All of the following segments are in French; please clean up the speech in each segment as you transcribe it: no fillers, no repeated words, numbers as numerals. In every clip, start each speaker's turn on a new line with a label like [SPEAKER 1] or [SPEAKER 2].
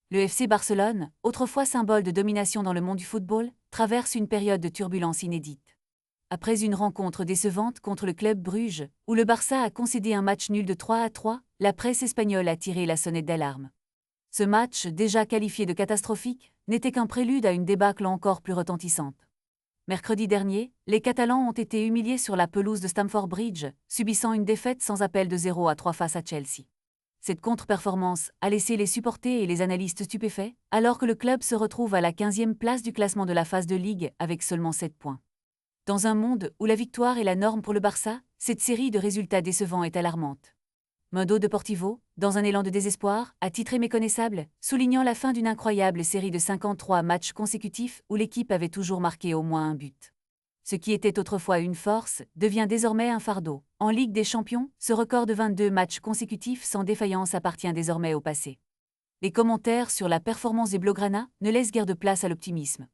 [SPEAKER 1] Le FC Barcelone, autrefois symbole de domination dans le monde du football, traverse une période de turbulence inédite. Après une rencontre décevante contre le club Bruges, où le Barça a concédé un match nul de 3-3, la presse espagnole a tiré la sonnette d'alarme. Ce match, déjà qualifié de catastrophique, n'était qu'un prélude à une débâcle encore plus retentissante. Mercredi dernier, les Catalans ont été humiliés sur la pelouse de Stamford Bridge, subissant une défaite sans appel de 0-3 face à Chelsea. Cette contre-performance a laissé les supporters et les analystes stupéfaits, alors que le club se retrouve à la 15e place du classement de la phase de Ligue avec seulement 7 points. Dans un monde où la victoire est la norme pour le Barça, cette série de résultats décevants est alarmante. Mundo Deportivo, dans un élan de désespoir, a titré méconnaissable, soulignant la fin d'une incroyable série de 53 matchs consécutifs où l'équipe avait toujours marqué au moins un but. Ce qui était autrefois une force devient désormais un fardeau. En Ligue des Champions, ce record de 22 matchs consécutifs sans défaillance appartient désormais au passé. Les commentaires sur la performance des Blaugrana ne laissent guère de place à l'optimisme.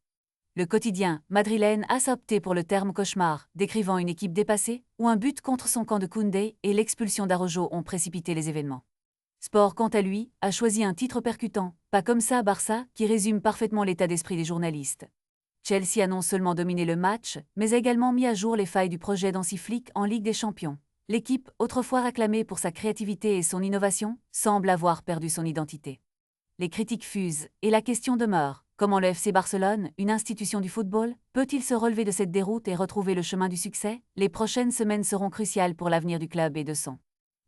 [SPEAKER 1] Le quotidien madrilène a opté pour le terme cauchemar, décrivant une équipe dépassée, où un but contre son camp de Koundé et l'expulsion d'Araujo ont précipité les événements. Sport, quant à lui, a choisi un titre percutant, Pas comme ça Barça, qui résume parfaitement l'état d'esprit des journalistes. Chelsea a non seulement dominé le match, mais a également mis à jour les failles du projet d'Hansi Flick en Ligue des Champions. L'équipe, autrefois réclamée pour sa créativité et son innovation, semble avoir perdu son identité. Les critiques fusent, et la question demeure, comment le FC Barcelone, une institution du football, peut-il se relever de cette déroute et retrouver le chemin du succès? Les prochaines semaines seront cruciales pour l'avenir du club et de son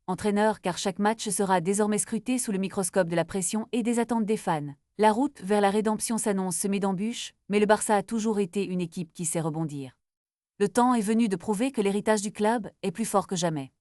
[SPEAKER 1] entraîneur, car chaque match sera désormais scruté sous le microscope de la pression et des attentes des fans. La route vers la rédemption s'annonce semée d'embûches, mais le Barça a toujours été une équipe qui sait rebondir. Le temps est venu de prouver que l'héritage du club est plus fort que jamais.